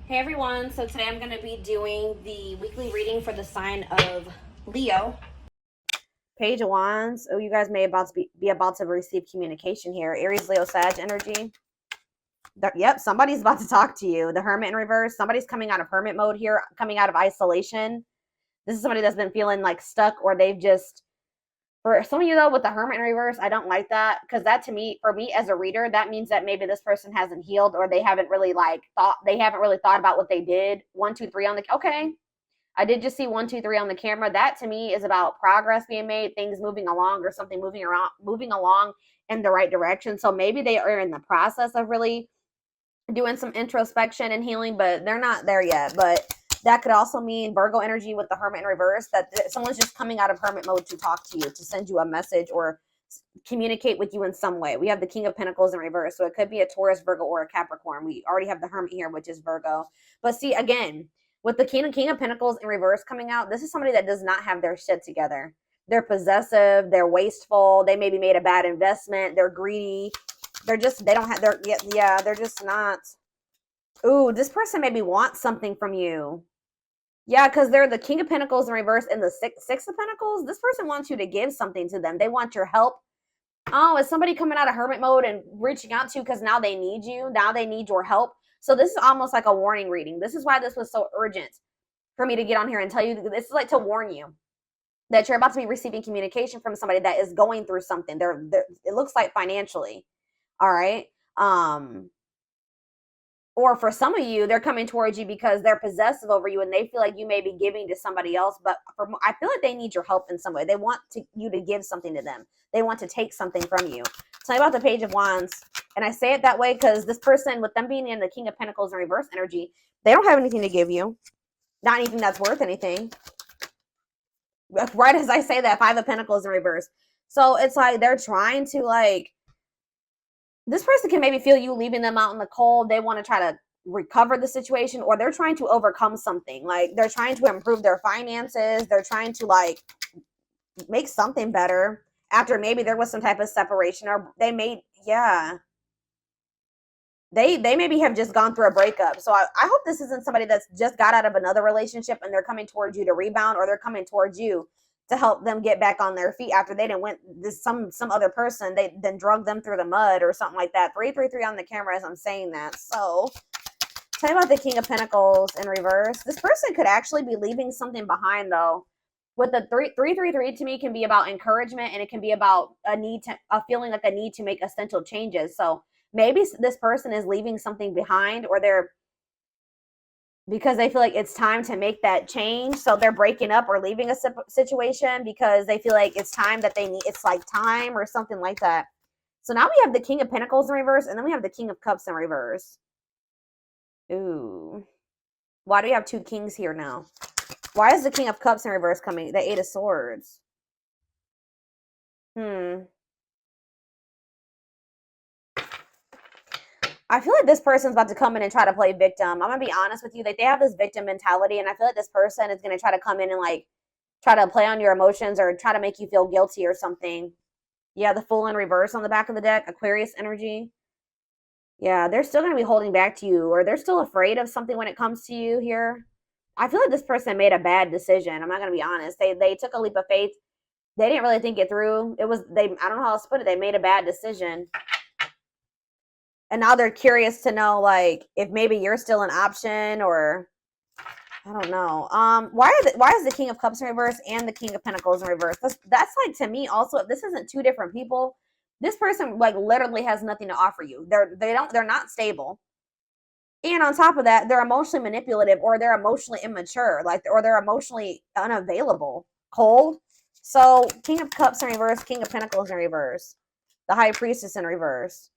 Hey everyone, so today I'm going to be doing the weekly reading for the sign of Leo. Page of Wands. Oh, you guys may be about to receive communication here. Aries, Leo, Sag energy. Yep, somebody's about to talk to you. The Hermit in reverse. Somebody's coming out of hermit mode here, coming out of isolation. This is somebody that's been feeling like stuck, or they've just, for some of you though, with the Hermit in reverse, I don't like that, because that, to me, for me as a reader, that means that maybe this person hasn't healed, or they haven't really thought about what they did. 1, 2, 3 on the, okay, I did just see 1, 2, 3 on the camera. That to me is about progress being made, things moving along, or something moving along in the right direction. So maybe they are in the process of really doing some introspection and healing, but they're not there yet. But that could also mean Virgo energy with the Hermit in reverse, that someone's just coming out of hermit mode to talk to you, to send you a message or communicate with you in some way. We have the King of Pentacles in reverse, so it could be a Taurus, Virgo, or a Capricorn. We already have the Hermit here, which is Virgo. But see, again, with the King of Pentacles in reverse coming out, this is somebody that does not have their shit together. They're possessive, they're wasteful, they maybe made a bad investment, they're greedy, they're just, they don't have their, yeah, they're just not. Ooh, this person maybe wants something from you. Yeah, because they're the King of Pentacles in reverse and the Six of Pentacles. This person wants you to give something to them. They want your help. Oh, is somebody coming out of hermit mode and reaching out to you because now they need you? Now they need your help. So this is almost like a warning reading. This is why this was so urgent for me to get on here and tell you. This is like to warn you that you're about to be receiving communication from somebody that is going through something. It looks like financially. All right. Or for some of you, they're coming towards you because they're possessive over you and they feel like you may be giving to somebody else. But I feel like they need your help in some way. They want you to give something to them. They want to take something from you. Tell me about the Page of Wands. And I say it that way because this person, with them being in the King of Pentacles in reverse energy, they don't have anything to give you. Not anything that's worth anything. Right as I say that, Five of Pentacles in reverse. So it's like they're trying to, like, this person can maybe feel you leaving them out in the cold. They want to try to recover the situation, or they're trying to overcome something. Like they're trying to improve their finances. They're trying to like make something better after maybe there was some type of separation, or they made, yeah. They maybe have just gone through a breakup. So I hope this isn't somebody that's just got out of another relationship and they're coming towards you to rebound, or they're coming towards you to help them get back on their feet after they didn't went this some other person, they then drug them through the mud or something like that. 333 on the camera as I'm saying that. So tell me about the King of Pentacles in reverse. This person could actually be leaving something behind though. With the 333 to me can be about encouragement, and it can be about a feeling like a need to make essential changes. So maybe this person is leaving something behind, or they're, because they feel like it's time to make that change. So they're breaking up or leaving a situation because they feel like it's time that they need, it's like time or something like that. So now we have the King of Pentacles in reverse, and then we have the King of Cups in reverse. Ooh. Why do we have two kings here now? Why is the King of Cups in reverse coming? The Eight of Swords. I feel like this person's about to come in and try to play victim. I'm gonna be honest with you. Like, they have this victim mentality, and I feel like this person is gonna try to come in and like try to play on your emotions or try to make you feel guilty or something. Yeah, the Fool in reverse on the back of the deck, Aquarius energy. Yeah, they're still gonna be holding back to you, or they're still afraid of something when it comes to you here. I feel like this person made a bad decision. I'm not gonna be honest. They took a leap of faith. They didn't really think it through. I don't know how else to put it. They made a bad decision. And now they're curious to know, like, if maybe you're still an option, or I don't know. Why is the King of Cups in reverse and the King of Pentacles in reverse? That's like, to me also, if this isn't two different people, this person like literally has nothing to offer you. They're not stable. And on top of that, they're emotionally manipulative, or they're emotionally immature, like, or they're emotionally unavailable, cold. So King of Cups in reverse, King of Pentacles in reverse, the High Priestess in reverse.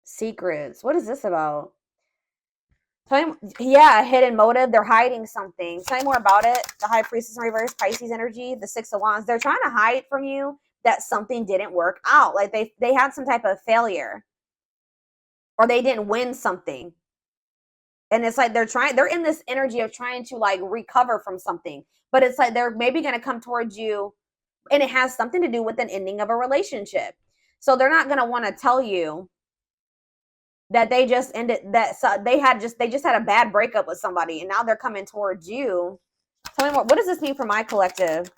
Secrets. What is this about? Yeah, a hidden motive. They're hiding something. Tell me more about it. The High Priestess in reverse, Pisces energy, the Six of Wands. They're trying to hide from you that something didn't work out. Like they had some type of failure, or they didn't win something. And it's like they're in this energy of trying to like recover from something. But it's like they're maybe going to come towards you, and it has something to do with an ending of a relationship. So they're not going to want to tell you that they just ended, that they just had a bad breakup with somebody, and now they're coming towards you. Tell me more. What does this mean for my collective?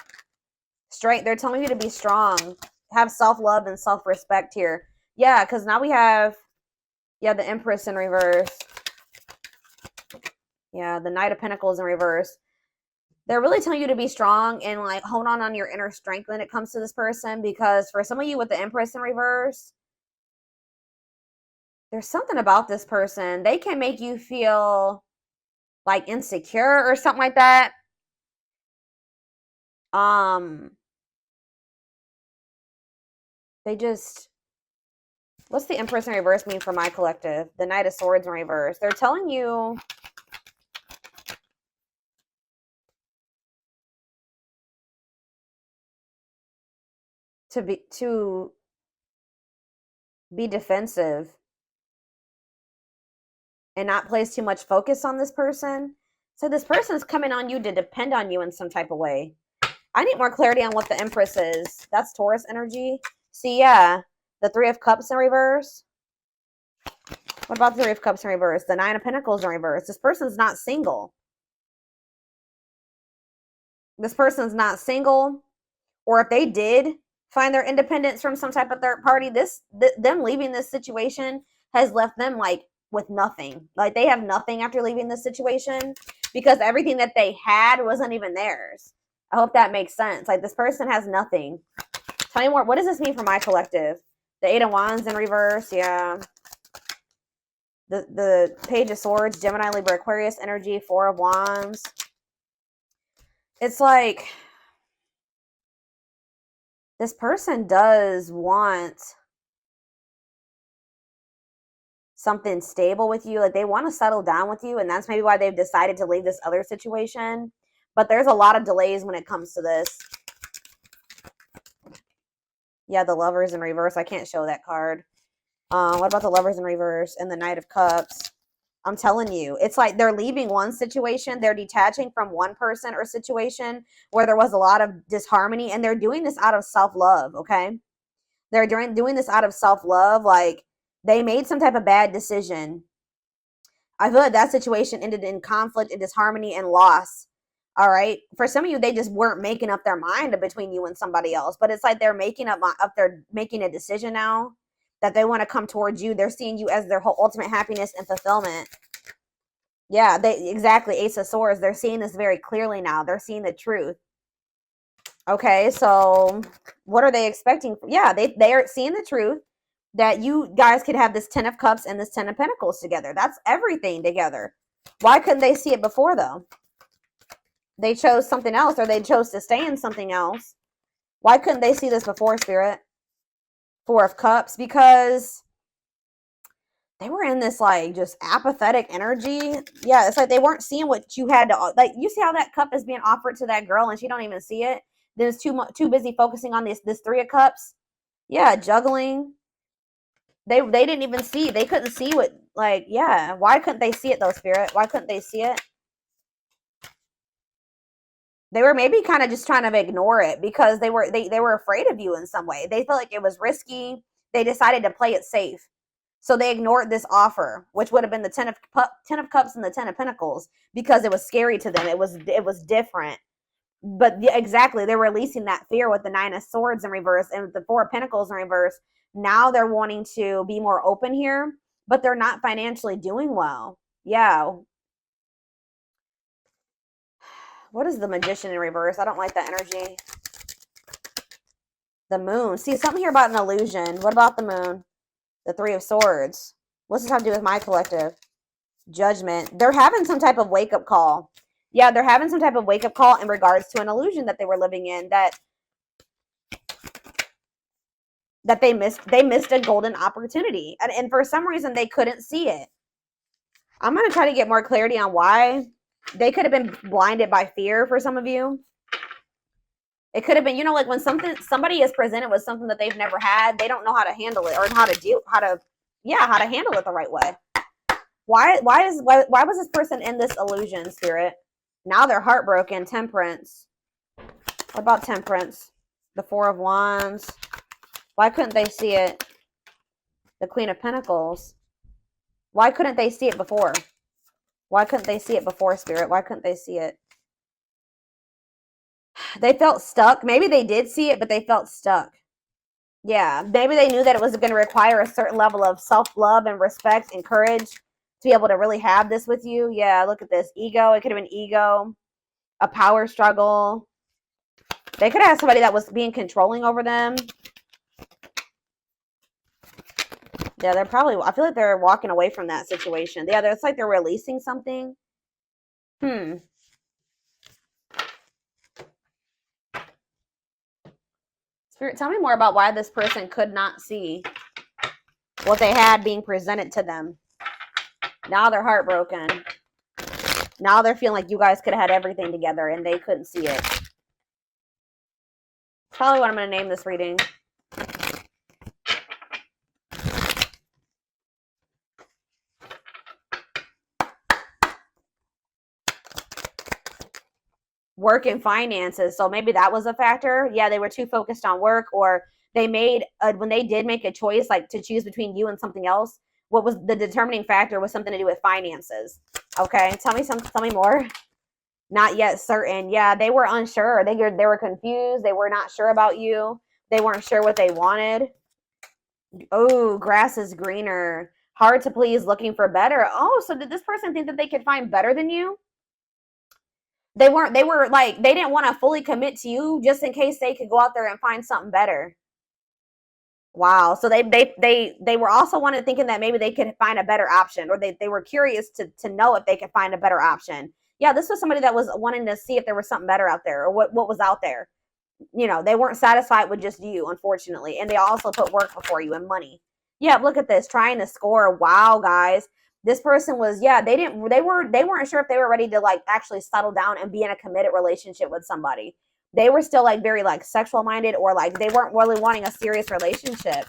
Straight. They're telling you to be strong, have self-love and self-respect here. Yeah, because now we have, yeah, the Empress in reverse. Yeah, the Knight of Pentacles in reverse. They're really telling you to be strong and like hold on your inner strength when it comes to this person, because for some of you with the Empress in reverse, there's something about this person. They can make you feel like insecure or something like that. They just, what's the Empress in reverse mean for my collective? The Knight of Swords in reverse. They're telling you to be defensive and not place too much focus on this person. So this person is coming on you to depend on you in some type of way. I need more clarity on what the Empress is. That's Taurus energy. See, yeah, the Three of Cups in reverse. What about the Three of Cups in reverse? The Nine of Pentacles in reverse. This person's not single. This person's not single. Or if they did find their independence from some type of third party, them leaving this situation has left them like with nothing. Like they have nothing after leaving this situation, because everything that they had wasn't even theirs. I hope that makes sense. Like this person has nothing. Tell me more. What does this mean for my collective? The Eight of Wands in reverse. Yeah. The Page of Swords, Gemini, Libra, Aquarius energy, Four of Wands. It's like this person does want something stable with you. Like they want to settle down with you, and that's maybe why they've decided to leave this other situation. But there's a lot of delays when it comes to this. Yeah, the Lovers in reverse. I can't show that card. What about the Lovers in reverse and the Knight of Cups? I'm telling you, it's like they're leaving one situation. They're detaching from one person or situation where there was a lot of disharmony, and they're doing this out of self-love, okay? They're doing this out of self-love. Like they made some type of bad decision. I feel like that situation ended in conflict and disharmony and loss. All right. For some of you, they just weren't making up their mind between you and somebody else. But it's like they're making they're making a decision now that they want to come towards you. They're seeing you as their whole ultimate happiness and fulfillment. Yeah, exactly. Ace of Swords. They're seeing this very clearly now. They're seeing the truth. Okay, so what are they expecting? Yeah, they are seeing the truth that you guys could have this Ten of Cups and this Ten of Pentacles together. That's everything together. Why couldn't they see it before, though? They chose something else, or they chose to stay in something else. Why couldn't they see this before, Spirit? Four of Cups, because they were in this like just apathetic energy. Yeah, it's like they weren't seeing what you had to, like, you see how that cup is being offered to that girl and she don't even see it. Then it's too busy focusing on this Three of Cups. Yeah, juggling. They didn't even see. They couldn't see what, like, yeah. Why couldn't they see it though, Spirit? Why couldn't they see it? They were maybe kind of just trying to ignore it because they were afraid of you in some way. They felt like it was risky. They decided to play it safe. So they ignored this offer, which would have been the Ten of Cups and the Ten of Pentacles, because it was scary to them. It was different. But exactly, they're releasing that fear with the Nine of Swords in reverse and the Four of Pentacles in reverse. Now they're wanting to be more open here, but they're not financially doing well. Yeah. What is the Magician in reverse? I don't like that energy. The Moon. See, something here about an illusion. What about the Moon? The Three of Swords. What's this have to do with my collective? Judgment. They're having some type of wake-up call. Yeah, they're having some type of wake-up call in regards to an illusion that they were living in, that they missed a golden opportunity. And for some reason, they couldn't see it. I'm going to try to get more clarity on why. They could have been blinded by fear for some of you. It could have been, like when somebody is presented with something that they've never had, they don't know how to handle it, or how to handle it the right way. Why was this person in this illusion, Spirit? Now they're heartbroken. Temperance. What about Temperance? The Four of Wands. Why couldn't they see it? The Queen of Pentacles. Why couldn't they see it before? Why couldn't they see it before, Spirit? Why couldn't they see it? They felt stuck. Maybe they did see it, but they felt stuck. Yeah, maybe they knew that it was going to require a certain level of self-love and respect and courage to be able to really have this with you. Yeah, look at this. Ego. It could have been ego, a power struggle. They could have had somebody that was being controlling over them. Yeah, they're probably, I feel like they're walking away from that situation. Yeah, it's like they're releasing something. Spirit, tell me more about why this person could not see what they had being presented to them. Now they're heartbroken. Now they're feeling like you guys could have had everything together and they couldn't see it. Probably what I'm going to name this reading. Work and finances. So maybe that was a factor. Yeah, they were too focused on work, or they made, when they did make a choice, like to choose between you and something else, what was the determining factor was something to do with finances. Okay, tell me more. Not yet certain. Yeah, they were unsure. They were confused. They were not sure about you. They weren't sure what they wanted. Oh, grass is greener. Hard to please, looking for better. Oh, so did this person think that they could find better than you? They were like, they didn't want to fully commit to you just in case they could go out there and find something better. Wow. So they were also thinking that maybe they could find a better option, or they were curious to know if they could find a better option. Yeah, this was somebody that was wanting to see if there was something better out there, or what was out there. You know, they weren't satisfied with just you, unfortunately. And they also put work before you and money. Yeah, look at this, trying to score. Wow, guys. This person was, yeah, they weren't sure if they were ready to like actually settle down and be in a committed relationship with somebody. They were still like very like sexual minded, or like they weren't really wanting a serious relationship.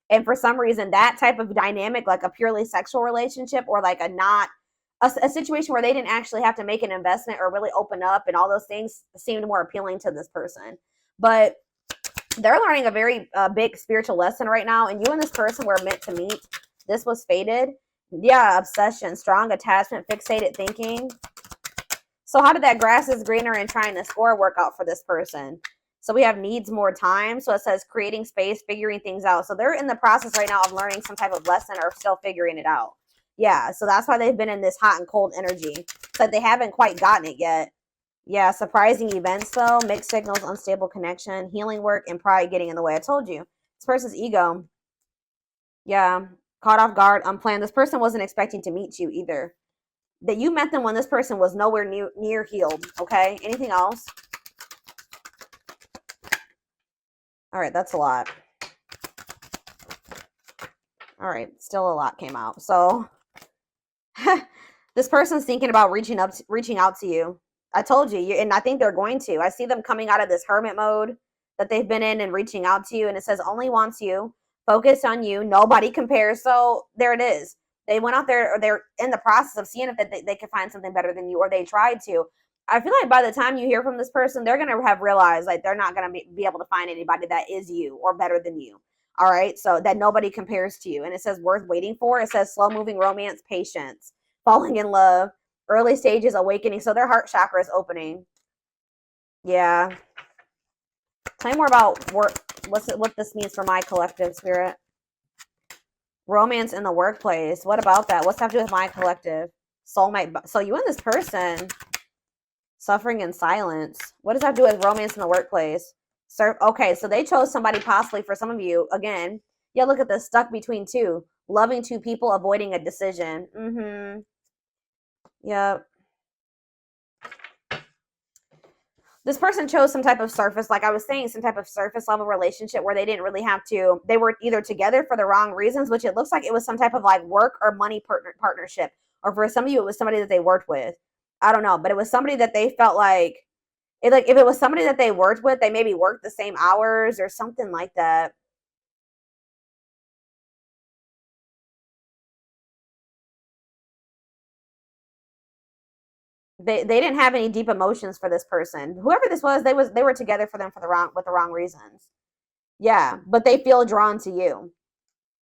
And for some reason, that type of dynamic, like a purely sexual relationship, or like a situation where they didn't actually have to make an investment or really open up and all those things, seemed more appealing to this person. But they're learning a very big spiritual lesson right now, and you and this person were meant to meet. This was fated. Yeah, obsession, strong attachment, fixated thinking. So how did that grass is greener and trying to score work out for this person? So we have needs more time. So it says creating space, figuring things out. So they're in the process right now of learning some type of lesson, or still figuring it out. Yeah, so that's why they've been in this hot and cold energy. So they haven't quite gotten it yet. Yeah, surprising events though, mixed signals, unstable connection, healing work, and pride getting in the way. I told you. This person's ego. Yeah, caught off guard, unplanned. This person wasn't expecting to meet you either. That you met them when this person was nowhere near healed. Okay, anything else? All right, that's a lot. All right, still a lot came out. So this person's thinking about reaching out to you. I told you, and I think they're going to. I see them coming out of this hermit mode that they've been in and reaching out to you. And it says only wants you, focus on you, nobody compares. So there it is. They went out there, or they're in the process of seeing if they could find something better than you, or they tried to. I feel like by the time you hear from this person, they're going to have realized like they're not going to be able to find anybody that is you or better than you. All right. So that nobody compares to you. And it says worth waiting for. It says slow moving romance, patience, falling in love, early stages, awakening. So their heart chakra is opening. Yeah. Tell me more about what this means for my collective, Spirit. Romance in the workplace. What about that? What's that have to do with my collective? Soulmate. So you and this person, suffering in silence. What does that do with romance in the workplace? Okay, so they chose somebody possibly for some of you. Again, yeah, look at this. Stuck between two. Loving two people, avoiding a decision. Mm-hmm. Yep. This person chose some type of surface, like I was saying, some type of surface level relationship where they didn't really have to, they were either together for the wrong reasons, which it looks like it was some type of like work or money partnership. Or for some of you, it was somebody that they worked with. I don't know, but it was somebody that they felt like if it was somebody that they worked with, they maybe worked the same hours or something like that. They didn't have any deep emotions for this person. Whoever this was, they were together with the wrong reasons. Yeah, but they feel drawn to you.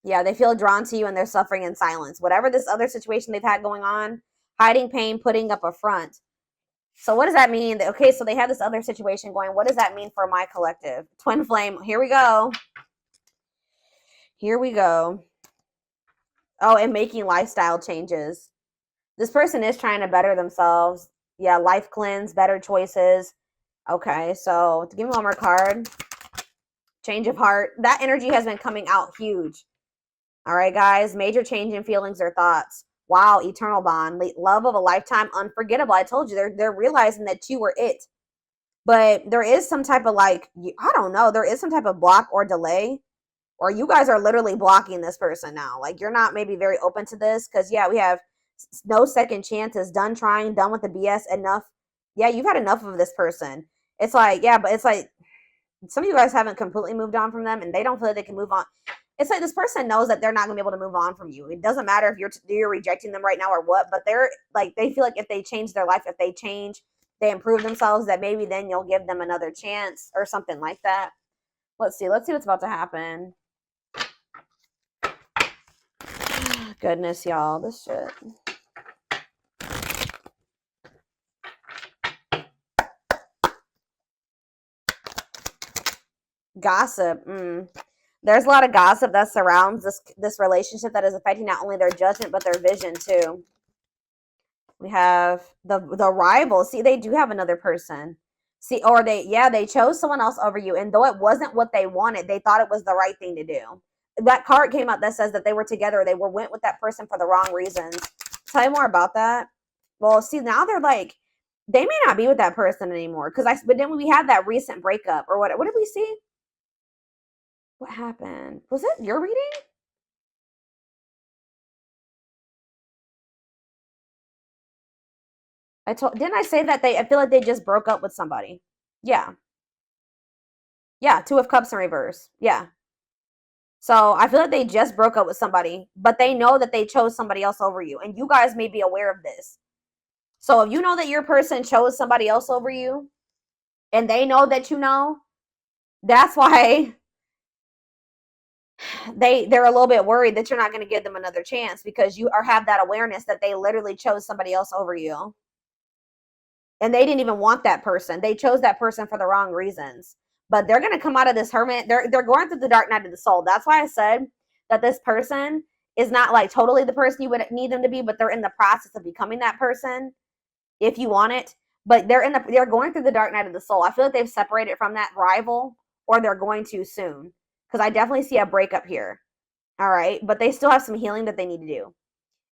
Yeah, they feel drawn to you and they're suffering in silence. Whatever this other situation they've had going on, hiding pain, putting up a front. So what does that mean? Okay, so they have this other situation going. What does that mean for my collective? Twin flame. Here we go. Here we go. Oh, and making lifestyle changes. This person is trying to better themselves. Yeah, life cleanse, better choices. Okay, so give me one more card. Change of heart. That energy has been coming out huge. All right, guys. Major change in feelings or thoughts. Wow, eternal bond. Love of a lifetime, unforgettable. I told you, they're realizing that you were it. But there is some type of I don't know, there is some type of block or delay. Or you guys are literally blocking this person now. Like, you're not maybe very open to this. Because, yeah, we have no second chances. Done trying. Done with the BS. Enough. Yeah, you've had enough of this person. It's like, yeah, but it's like some of you guys haven't completely moved on from them. And they don't feel like they can move on. It's like this person knows that they're not going to be able to move on from you. It doesn't matter if you're rejecting them right now or what. But they're like, they feel like if they change their life, if they change, they improve themselves, that maybe then you'll give them another chance or something like that. Let's see what's about to happen. Goodness, y'all, this shit. Gossip. There's a lot of gossip that surrounds this relationship that is affecting not only their judgment but their vision too. We have the rival. See, they do have another person. See, or they chose someone else over you, and though it wasn't what they wanted, they thought it was the right thing to do. That card came out that says that they were together. They went with that person for the wrong reasons. Tell you more about that. Well, see, now they're like, they may not be with that person anymore. But then we had that recent breakup or what did we see? What happened? Was it your reading? Didn't I say that I feel like they just broke up with somebody? Yeah. Yeah, Two of Cups in reverse. Yeah. So I feel like they just broke up with somebody, but they know that they chose somebody else over you. And you guys may be aware of this. So if you know that your person chose somebody else over you, and they know that you know, that's why they're a little bit worried that you're not going to give them another chance, because you have that awareness that they literally chose somebody else over you. And they didn't even want that person. They chose that person for the wrong reasons. But they're going to come out of this hermit. They're going through the dark night of the soul. That's why I said that this person is not like totally the person you would need them to be, but they're in the process of becoming that person if you want it. But they're going through the dark night of the soul. I feel like they've separated from that rival, or they're going to soon, because I definitely see a breakup here. All right, but they still have some healing that they need to do.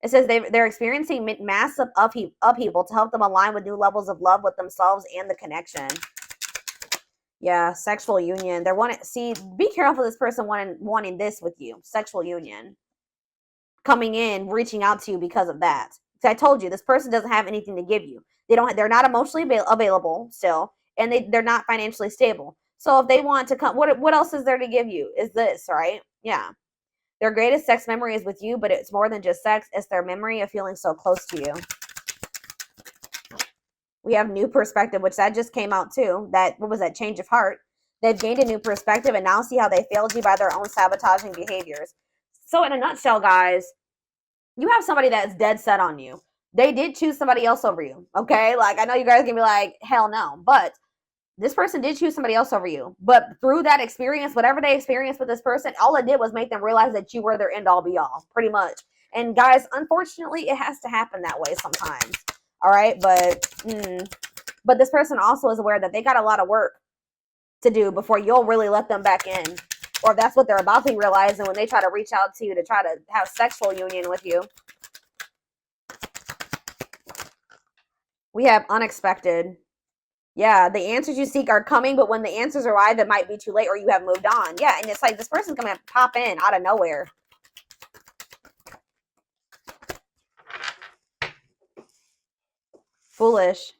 It says they're experiencing massive upheaval to help them align with new levels of love with themselves and the connection. Yeah, sexual union. Be careful this person wanting this with you. Sexual union. Coming in, reaching out to you because of that. So I told you, this person doesn't have anything to give you. They're not emotionally available still, and they're not financially stable. So if they want to come, what else is there to give you? Is this, right? Yeah. Their greatest sex memory is with you, but it's more than just sex. It's their memory of feeling so close to you. We have new perspective, which that just came out too. What was that? Change of heart. They've gained a new perspective and now see how they failed you by their own sabotaging behaviors. So in a nutshell, guys, you have somebody that's dead set on you. They did choose somebody else over you. Okay? Like, I know you guys can be like, hell no. But this person did choose somebody else over you. But through that experience, whatever they experienced with this person, all it did was make them realize that you were their end all be all, pretty much. And guys, unfortunately, it has to happen that way sometimes. All right? But this person also is aware that they got a lot of work to do before you'll really let them back in. Or if that's what they're about to realize, and when they try to reach out to you to try to have sexual union with you. We have unexpected. Yeah, the answers you seek are coming, but when the answers arrive, it might be too late or you have moved on. Yeah, and it's like this person's going to pop in out of nowhere. Foolish.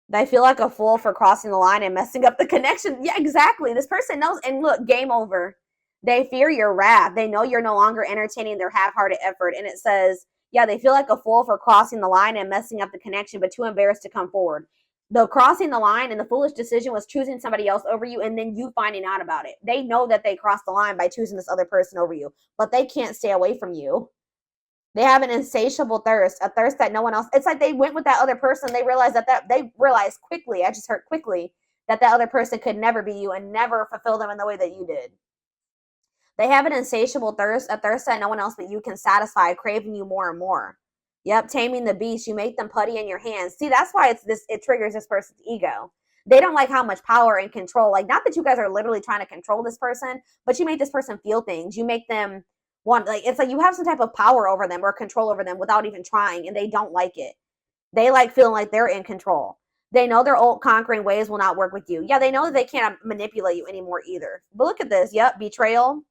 They feel like a fool for crossing the line and messing up the connection. Yeah, exactly. This person knows. And look, game over. They fear your wrath. They know you're no longer entertaining their half-hearted effort. And it says, yeah, they feel like a fool for crossing the line and messing up the connection, but too embarrassed to come forward. The crossing the line and the foolish decision was choosing somebody else over you and then you finding out about it. They know that they crossed the line by choosing this other person over you, but they can't stay away from you. They have an insatiable thirst, a thirst that no one else. It's like they went with that other person. They realized they realized quickly. I just heard quickly that other person could never be you and never fulfill them in the way that you did. They have an insatiable thirst, a thirst that no one else but you can satisfy, craving you more and more. Yep, taming the beast. You make them putty in your hands. See, that's why it triggers this person's ego. They don't like how much power and control. Like, not that you guys are literally trying to control this person, but you make this person feel things. You make them want, like, it's like you have some type of power over them or control over them without even trying, and they don't like it. They like feeling like they're in control. They know their old conquering ways will not work with you. Yeah, they know that they can't manipulate you anymore either. But look at this. Yep, betrayal.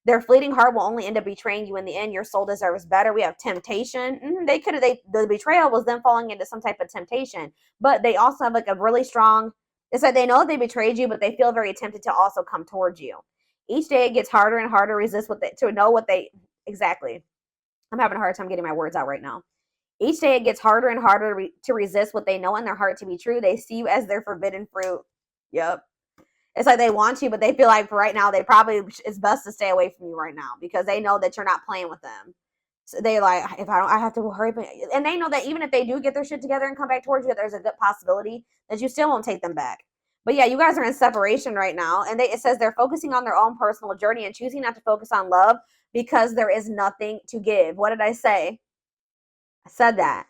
Their fleeting heart will only end up betraying you in the end. Your soul deserves better. We have temptation. The betrayal was them falling into some type of temptation. But they also have like a really strong, it's like they know that they betrayed you, but they feel very tempted to also come towards you. Each day it gets harder and harder to resist exactly. I'm having a hard time getting my words out right now. Each day it gets harder and harder to resist what they know in their heart to be true. They see you as their forbidden fruit. Yep. It's like they want you, but they feel like for right now, it's best to stay away from you right now because they know that you're not playing with them. So they're like, I have to hurry. And they know that even if they do get their shit together and come back towards you, there's a good possibility that you still won't take them back. But yeah, you guys are in separation right now. And it says they're focusing on their own personal journey and choosing not to focus on love because there is nothing to give. What did I say? I said that.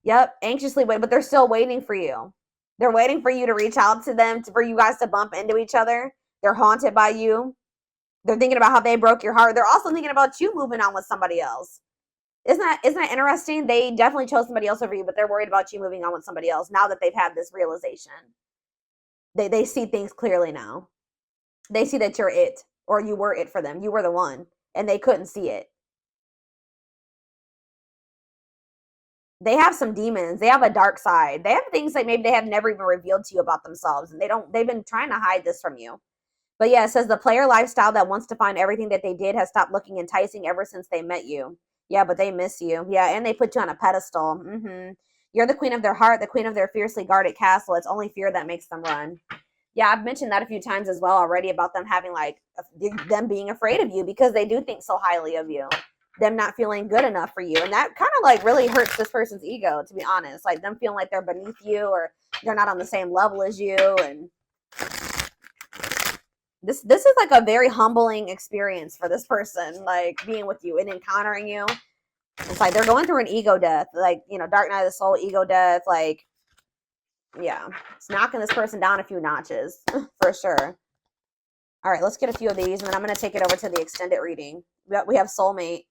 Yep, anxiously wait, but they're still waiting for you. They're waiting for you to reach out to them, for you guys to bump into each other. They're haunted by you. They're thinking about how they broke your heart. They're also thinking about you moving on with somebody else. Isn't that interesting? They definitely chose somebody else over you, but they're worried about you moving on with somebody else now that they've had this realization. They see things clearly now. They see that you're it, or you were it for them. You were the one, and they couldn't see it. They have some demons. They have a dark side. They have things that maybe they have never even revealed to you about themselves. And they've been trying to hide this from you. But yeah, it says the player lifestyle that wants to find everything that they did has stopped looking enticing ever since they met you. Yeah, but they miss you. Yeah, and they put you on a pedestal. You're the queen of their heart, the queen of their fiercely guarded castle. It's only fear that makes them run. Yeah, I've mentioned that a few times as well already about them having them being afraid of you because they do think so highly of you. Them not feeling good enough for you. And that kind of really hurts this person's ego, to be honest. Like them feeling like they're beneath you or they're not on the same level as you. And this is like a very humbling experience for this person, like being with you and encountering you. It's like they're going through an ego death, like, dark night of the soul, ego death. Like, yeah, it's knocking this person down a few notches for sure. All right, let's get a few of these and then I'm going to take it over to the extended reading. We have soulmate.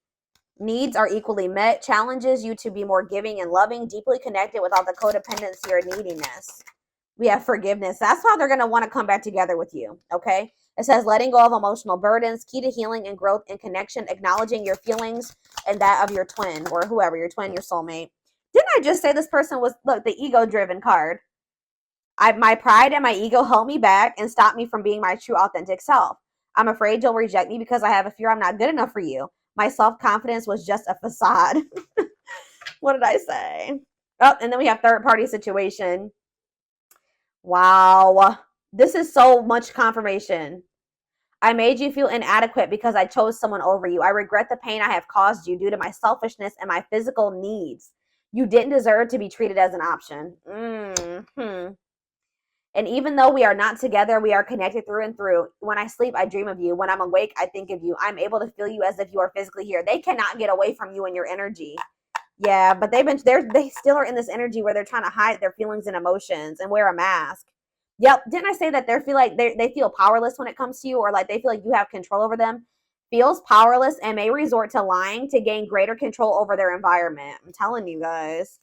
Needs are equally met, challenges you to be more giving and loving, deeply connected without the codependency or neediness. We have forgiveness. That's how they're going to want to come back together with you, okay? It says letting go of emotional burdens, key to healing and growth and connection, acknowledging your feelings and that of your twin or whoever, your twin, your soulmate. Didn't I just say this person was, look, the ego-driven card? My pride and my ego held me back and stopped me from being my true authentic self. I'm afraid you'll reject me because I have a fear I'm not good enough for you. My self-confidence was just a facade. What did I say? Oh, and then we have third-party situation. Wow. This is so much confirmation. I made you feel inadequate because I chose someone over you. I regret the pain I have caused you due to my selfishness and my physical needs. You didn't deserve to be treated as an option. And even though we are not together, we are connected through and through. When I sleep, I dream of you. When I'm awake, I think of you. I'm able to feel you as if you are physically here. They cannot get away from you and your energy. Yeah, but they still are in this energy where they're trying to hide their feelings and emotions and wear a mask. Yep. Didn't I say that they feel powerless when it comes to you, or like they feel like you have control over them? Feels powerless and may resort to lying to gain greater control over their environment. I'm telling you guys.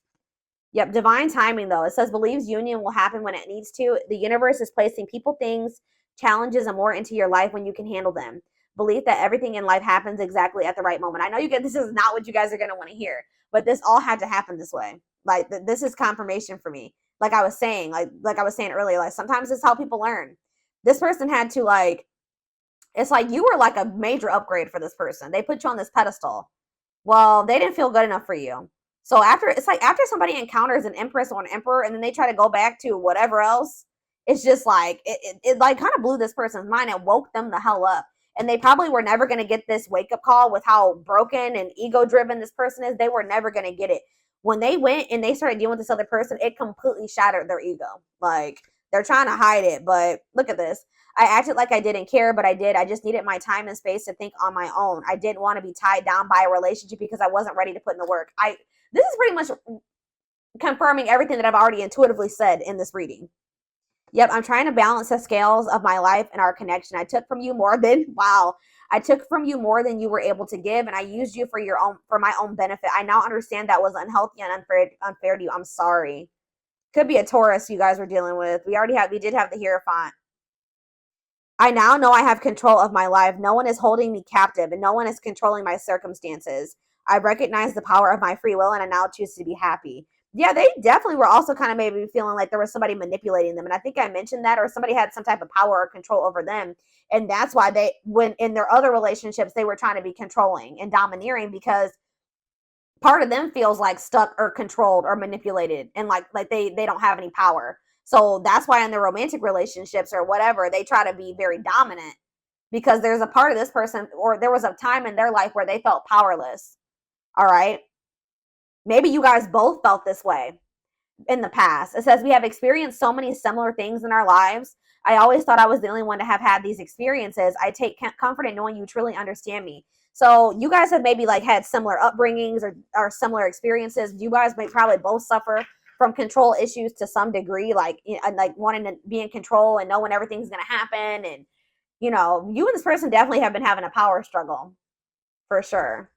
Yep, divine timing, though. It says believes union will happen when it needs to. The universe is placing people, things, challenges, and more into your life when you can handle them. Belief that everything in life happens exactly at the right moment. I know this is not what you guys are going to want to hear, but this all had to happen this way. Like, this is confirmation for me. Like I was saying, like I was saying earlier, like sometimes it's how people learn. This person had to it's like you were like a major upgrade for this person. They put you on this pedestal. Well, they didn't feel good enough for you. So after, it's like after somebody encounters an empress or an emperor and then they try to go back to whatever else, it's just like it like kind of blew this person's mind and woke them the hell up. And they probably were never going to get this wake up call with how broken and ego driven this person is. They were never going to get it. When they went and they started dealing with this other person, it completely shattered their ego. Like, they're trying to hide it, but look at this. I acted like I didn't care, but I did. I just needed my time and space to think on my own. I didn't want to be tied down by a relationship because I wasn't ready to put in the work. This is pretty much confirming everything that I've already intuitively said in this reading. Yep, I'm trying to balance the scales of my life and our connection. I took from you more than, wow, I took from you more than you were able to give, and I used you for my own benefit. I now understand that was unhealthy and unfair to you. I'm sorry. Could be a Taurus you guys were dealing with. We did have the Hierophant. I now know I have control of my life. No one is holding me captive, and no one is controlling my circumstances. I recognize the power of my free will, and I now choose to be happy. Yeah, they definitely were also kind of maybe feeling like there was somebody manipulating them. And I think I mentioned that, or somebody had some type of power or control over them. And that's why when in their other relationships, they were trying to be controlling and domineering, because part of them feels like stuck or controlled or manipulated, and like they don't have any power. So that's why in their romantic relationships or whatever, they try to be very dominant, because there's a part of this person, or there was a time in their life where they felt powerless. All right. Maybe you guys both felt this way in the past. It says we have experienced so many similar things in our lives. I always thought I was the only one to have had these experiences. I take comfort in knowing you truly understand me. So you guys have maybe like had similar upbringings or similar experiences. You guys may probably both suffer from control issues to some degree, like wanting to be in control and knowing everything's going to happen. And, you and this person definitely have been having a power struggle for sure.